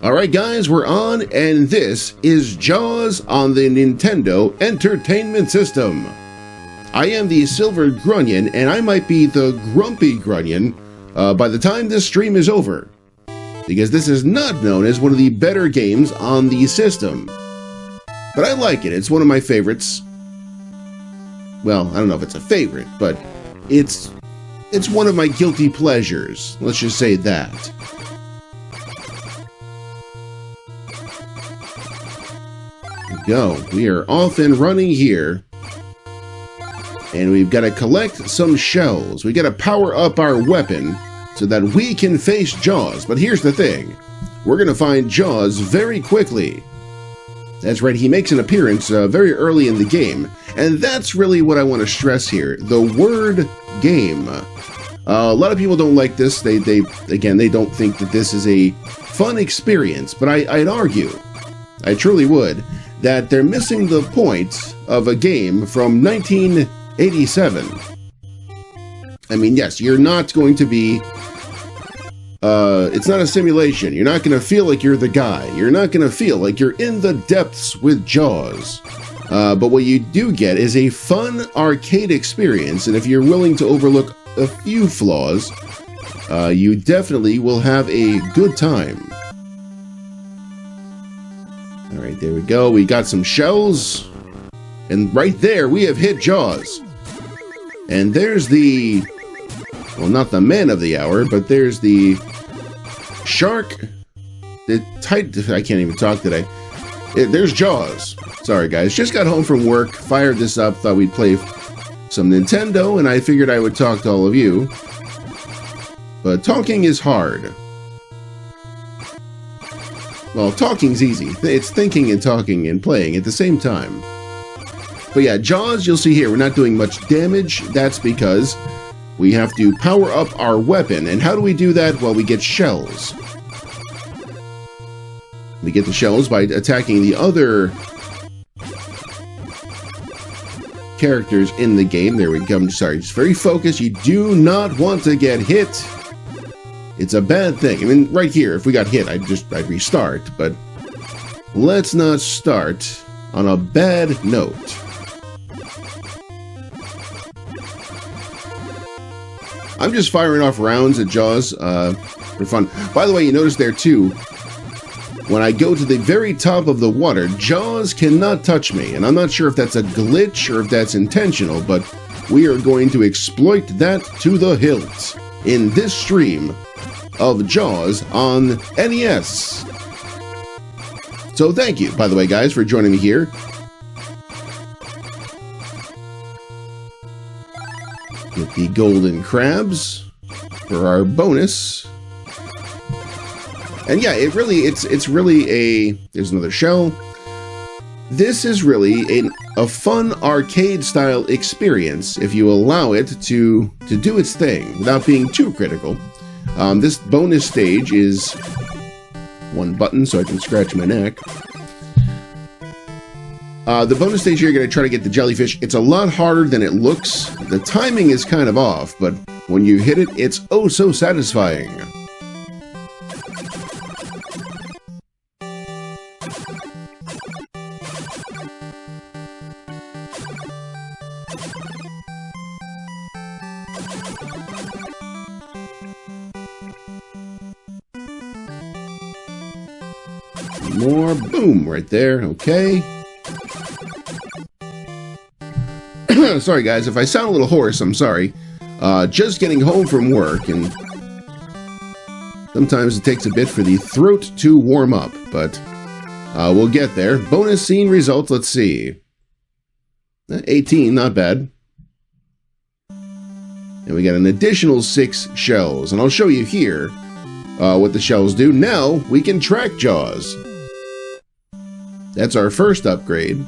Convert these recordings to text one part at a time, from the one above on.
Alright guys, we're on, and this is Jaws on the Nintendo Entertainment System. I am the Silver Grunion, and I might be the Grumpy Grunion by the time this stream is over, because this is not known as one of the better games on the system. But I like it, it's one of my favorites. Well, I don't know if it's a favorite, but it's one of my guilty pleasures, let's just say that. Go. We are off and running here, and we've got to collect some shells. We got to power up our weapon so that we can face Jaws. But here's the thing, we're gonna find Jaws very quickly. That's right, he makes an appearance very early in the game, and that's really what I want to stress here, the word game. A lot of people don't like this. They don't think that this is a fun experience, but I'd argue, I truly would, that they're missing the point of a game from 1987. I mean, yes, you're not going to be, it's not a simulation. You're not going to feel like you're the guy. You're not going to feel like you're in the depths with Jaws. But what you do get is a fun arcade experience, and if you're willing to overlook a few flaws, you definitely will have a good time. Alright, there we go. We got some shells. And right there, we have hit Jaws. And there's the... well, not the man of the hour, but there's the... shark... the I can't even talk today. There's Jaws. Sorry, guys. Just got home from work, fired this up, thought we'd play some Nintendo, and I figured I would talk to all of you. But talking is hard. Well, talking's easy. It's thinking and talking and playing at the same time. But yeah, Jaws, you'll see here, we're not doing much damage. That's because we have to power up our weapon. And how do we do that? Well, we get shells. We get the shells by attacking the other characters in the game. There we go. Sorry, just very focused. You do not want to get hit. It's a bad thing. I mean, right here, if we got hit, I'd restart, but let's not start on a bad note. I'm just firing off rounds at Jaws for fun. By the way, you notice there too, when I go to the very top of the water, Jaws cannot touch me, and I'm not sure if that's a glitch or if that's intentional, but we are going to exploit that to the hilt in this stream of Jaws on NES. So thank you, by the way, guys, for joining me here. Get the golden crabs for our bonus. And yeah, it's really a... there's another shell. This is really a fun arcade-style experience if you allow it to do its thing without being too critical. This bonus stage is one button so I can scratch my neck. The bonus stage here, you're going to try to get the jellyfish. It's a lot harder than it looks. The timing is kind of off, but when you hit it, it's oh so satisfying. More. Boom, right there. Okay. Sorry, guys, if I sound a little hoarse, I'm sorry. Just getting home from work, and sometimes it takes a bit for the throat to warm up, but we'll get there. Bonus scene results, let's see. 18, not bad. And we got an additional 6 shells, and I'll show you here what the shells do. Now we can track Jaws. That's our first upgrade.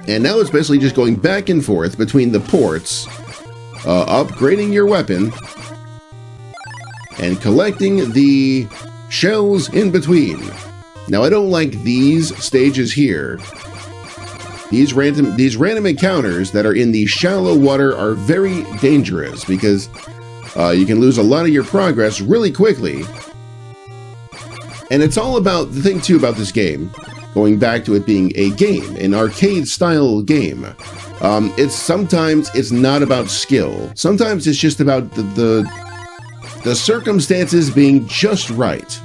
And now it's basically just going back and forth between the ports, upgrading your weapon, and collecting the shells in between. Now, I don't like these stages here. These random encounters that are in the shallow water are very dangerous because You can lose a lot of your progress really quickly. And it's all about, the thing too about this game, going back to it being a game, an arcade-style game, sometimes it's not about skill. Sometimes it's just about the circumstances being just right.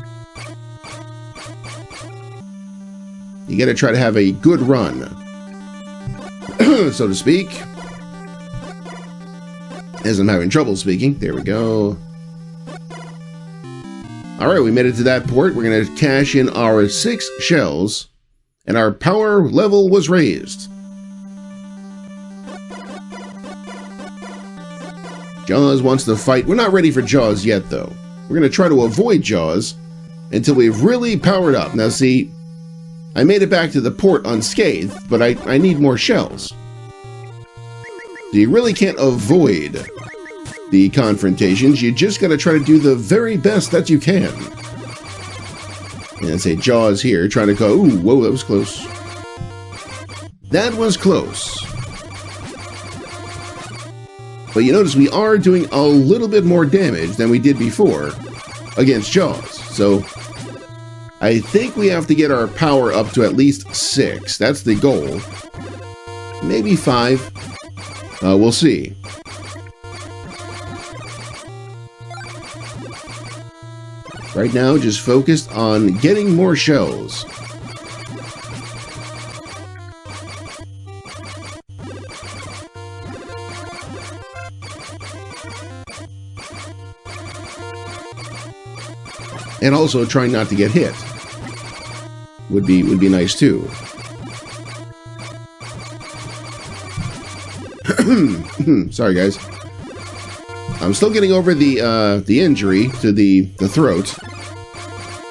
You gotta try to have a good run, so to speak. As I'm having trouble speaking. There we go. Alright, we made it to that port. We're gonna cash in our 6 shells, and our power level was raised. Jaws wants to fight. We're not ready for Jaws yet, though. We're going to try to avoid Jaws until we've really powered up. Now, see, I made it back to the port unscathed, but I need more shells. So you really can't avoid the confrontations. You just got to try to do the very best that you can. And say Jaws here, trying to go, ooh, whoa, that was close. That was close. But you notice we are doing a little bit more damage than we did before against Jaws. So I think we have to get our power up to at least 6. That's the goal. Maybe 5. We'll see. Right now, just focused on getting more shells. And also trying not to get hit would be nice too. Sorry guys. I'm still getting over the injury to the throat.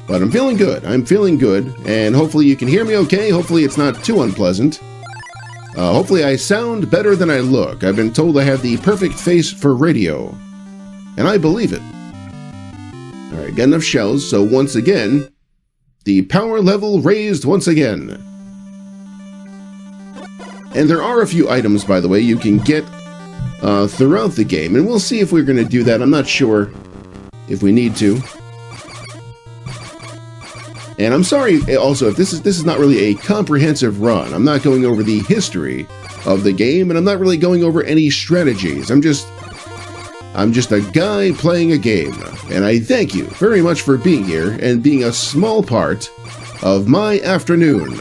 But I'm feeling good. I'm feeling good, and hopefully you can hear me okay. Hopefully it's not too unpleasant. Hopefully I sound better than I look. I've been told I have the perfect face for radio. And I believe it. Alright, got enough shells, so once again, the power level raised once again. And there are a few items, by the way, you can get throughout the game, and we'll see if we're going to do that. I'm not sure if we need to. And I'm sorry, also, if this is not really a comprehensive run. I'm not going over the history of the game, and I'm not really going over any strategies. I'm just a guy playing a game, and I thank you very much for being here and being a small part of my afternoon.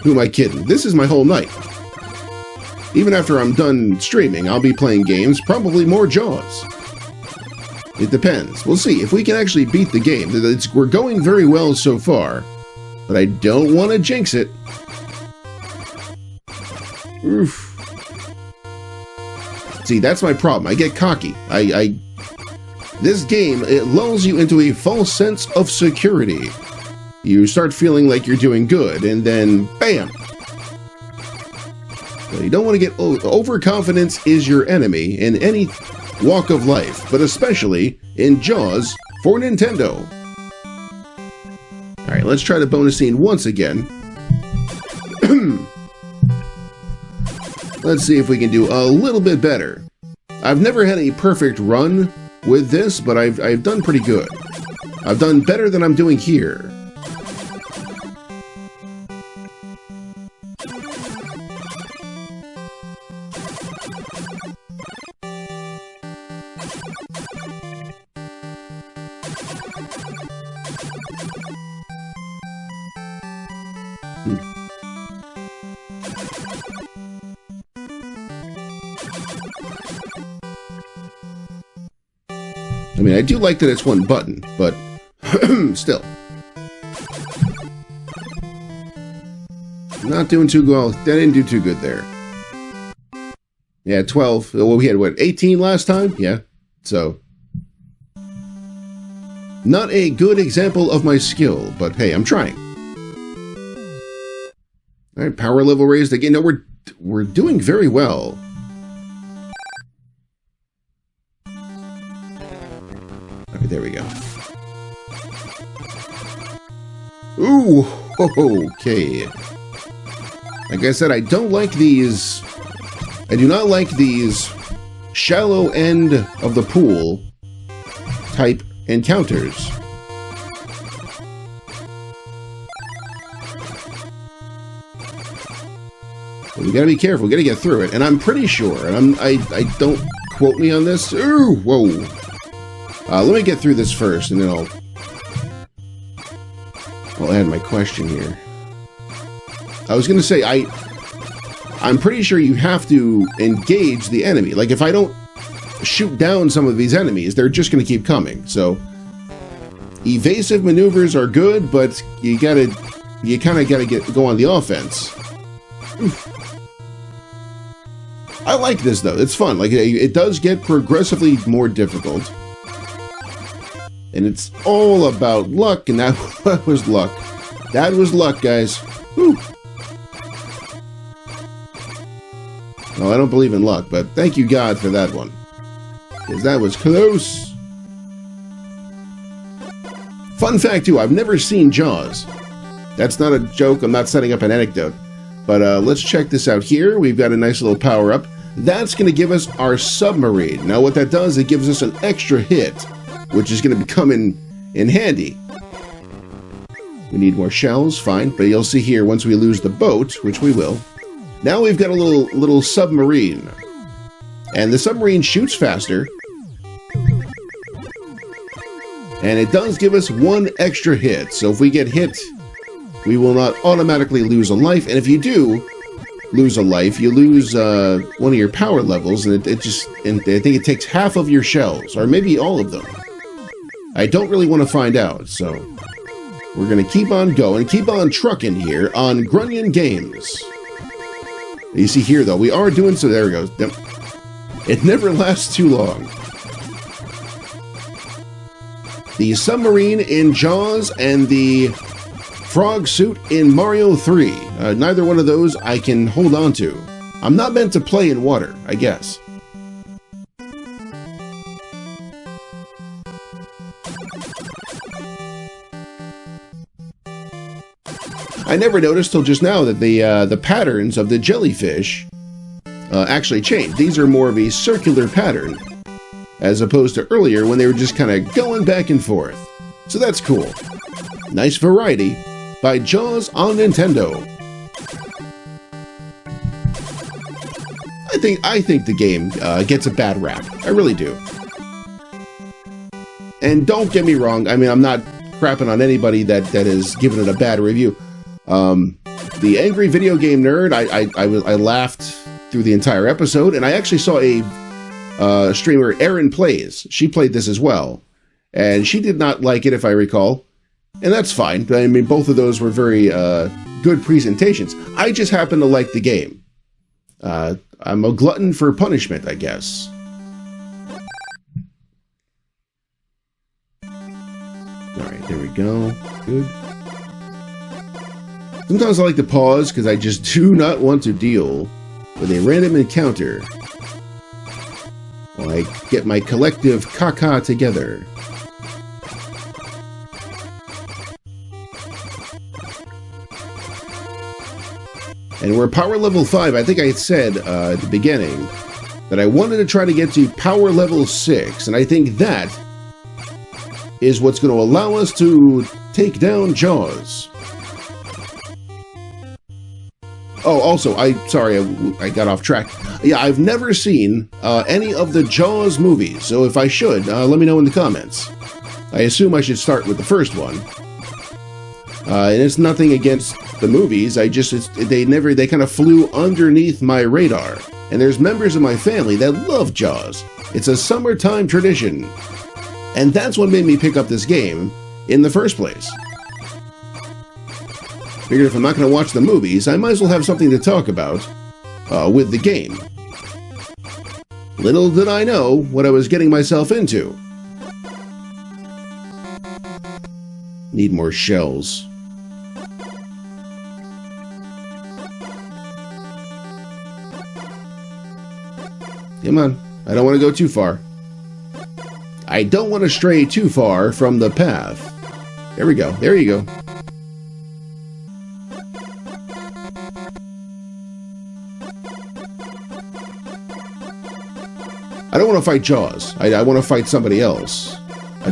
Who am I kidding? This is my whole night. Even after I'm done streaming, I'll be playing games, probably more Jaws. It depends. We'll see if we can actually beat the game. We're going very well so far, but I don't want to jinx it. Oof. See, that's my problem. I get cocky. This game, it lulls you into a false sense of security. You start feeling like you're doing good, and then, bam! So you don't want to get overconfidence is your enemy in any walk of life, but especially in Jaws for Nintendo. Alright, let's try the bonus scene once again. Let's see if we can do a little bit better. I've never had a perfect run with this, but I've done pretty good. I've done better than I'm doing here. I mean, I do like that it's one button, but still. Not doing too well. That didn't do too good there. Yeah, 12. Well, we had, what, 18 last time? Yeah, so. Not a good example of my skill, but hey, I'm trying. All right, power level raised again. No, we're doing very well. There we go. Ooh, okay. Like I said, I don't like these... I do not like these shallow end of the pool type encounters. But we gotta be careful, we gotta get through it. And I'm pretty sure, and I don't quote me on this. Ooh, whoa. Let me get through this first, and then I'll add my question here. I was gonna say, I'm pretty sure you have to engage the enemy. Like, if I don't shoot down some of these enemies, they're just going to keep coming. So, evasive maneuvers are good, but you kind of gotta go on the offense. Oof. I like this, though. It's fun. Like, it does get progressively more difficult. And it's all about luck, and that was luck. That was luck, guys. Whew. Well, I don't believe in luck, but thank you, God, for that one. Because that was close. Fun fact, too, I've never seen Jaws. That's not a joke, I'm not setting up an anecdote. But let's check this out here. We've got a nice little power-up. That's going to give us our submarine. Now, what that does, it gives us an extra hit, which is going to come in handy. We need more shells, fine. But you'll see here, once we lose the boat, which we will, now we've got a little submarine. And the submarine shoots faster. And it does give us one extra hit. So if we get hit, we will not automatically lose a life. And if you do lose a life, you lose one of your power levels. And I think it takes half of your shells, or maybe all of them. I don't really want to find out, so we're going to keep on going, keep on trucking here on Grunion Games. You see here, though, we are doing so. There we go. It never lasts too long. The submarine in Jaws and the frog suit in Mario 3. Neither one of those I can hold on to. I'm not meant to play in water, I guess. I never noticed till just now that the patterns of the jellyfish actually changed. These are more of a circular pattern, as opposed to earlier when they were just kind of going back and forth. So that's cool. Nice variety by Jaws on Nintendo. I think the game gets a bad rap. I really do. And don't get me wrong, I mean, I'm not crapping on anybody that has given it a bad review. The Angry Video Game Nerd, I laughed through the entire episode, and I actually saw a streamer, Erin Plays. She played this as well, and she did not like it, if I recall, and that's fine. I mean, both of those were very good presentations. I just happen to like the game. I'm a glutton for punishment, I guess. Alright, there we go. Good. Sometimes I like to pause because I just do not want to deal with a random encounter while I get my collective caca together. And we're power level 5. I think I said at the beginning that I wanted to try to get to power level 6, and I think that is what's going to allow us to take down Jaws. Oh, also, sorry, I got off track. Yeah, I've never seen any of the Jaws movies, so if I should, let me know in the comments. I assume I should start with the first one. And it's nothing against the movies, they kind of flew underneath my radar. And there's members of my family that love Jaws. It's a summertime tradition. And that's what made me pick up this game in the first place. Figured if I'm not going to watch the movies, I might as well have something to talk about with the game. Little did I know what I was getting myself into. Need more shells. Come on, I don't want to go too far. I don't want to stray too far from the path. There we go, there you go. I don't want to fight Jaws. I want to fight somebody else. I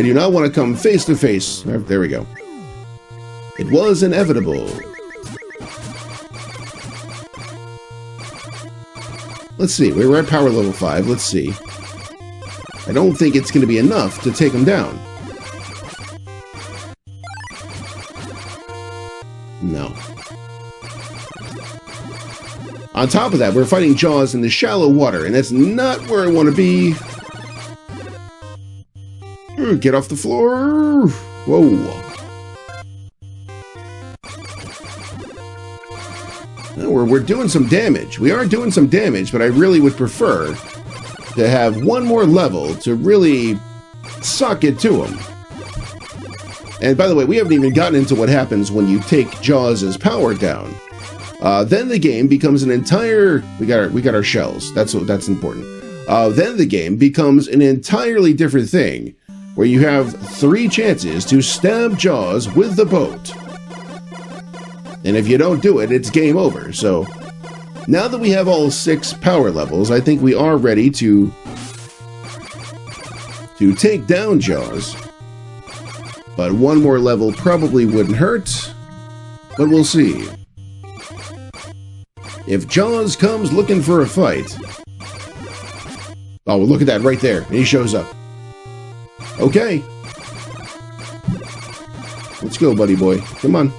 do not want to come face to face. There we go. It was inevitable. Let's see. We're at power level 5. Let's see. I don't think it's going to be enough to take him down. No. On top of that, we're fighting Jaws in the shallow water, and that's not where I want to be. Get off the floor. Whoa. We're doing some damage. We are doing some damage, but I really would prefer to have one more level to really suck it to him. And by the way, we haven't even gotten into what happens when you take Jaws' power down. Then the game becomes an entire... We got our shells. That's important. Then the game becomes an entirely different thing, where you have 3 chances to stab Jaws with the boat. And if you don't do it, it's game over. So, now that we have all 6 power levels, I think we are ready to take down Jaws. But one more level probably wouldn't hurt, but we'll see. If Jaws comes looking for a fight... Oh, look at that right there. He shows up. Okay. Let's go, buddy boy. Come on.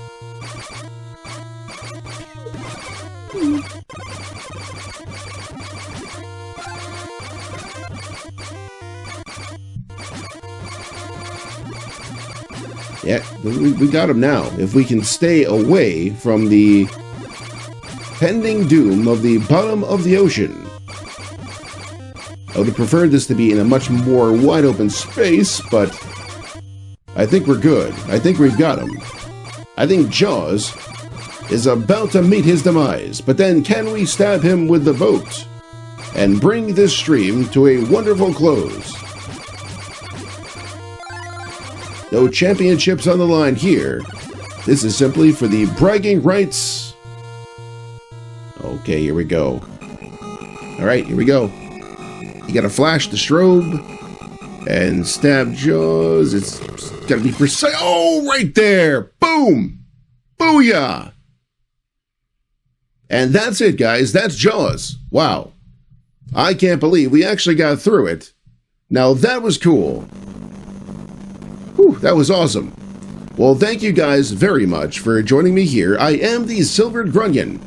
Yeah, we got him now. If we can stay away from the pending doom of the bottom of the ocean. I would have preferred this to be in a much more wide open space, but I think we're good. I think we've got him. I think Jaws is about to meet his demise, but then can we stab him with the boat and bring this stream to a wonderful close? No championships on the line here. This is simply for the bragging rights. Okay, here we go. Alright, here we go. You gotta flash the strobe and stab Jaws. It's gotta be precise. Oh, right there! Boom! Booyah! And that's it, guys. That's Jaws. Wow. I can't believe we actually got through it. Now, that was cool. Whew, that was awesome. Well, thank you guys very much for joining me here. I am the Silvered Grunion.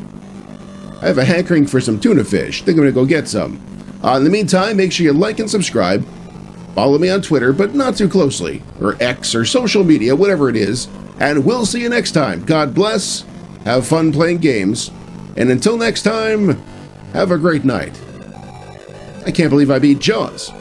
I have a hankering for some tuna fish. Think I'm gonna go get some. In the meantime, make sure you like and subscribe. Follow me on Twitter, but not too closely. Or X, or social media, whatever it is. And we'll see you next time. God bless. Have fun playing games. And until next time, have a great night. I can't believe I beat Jaws.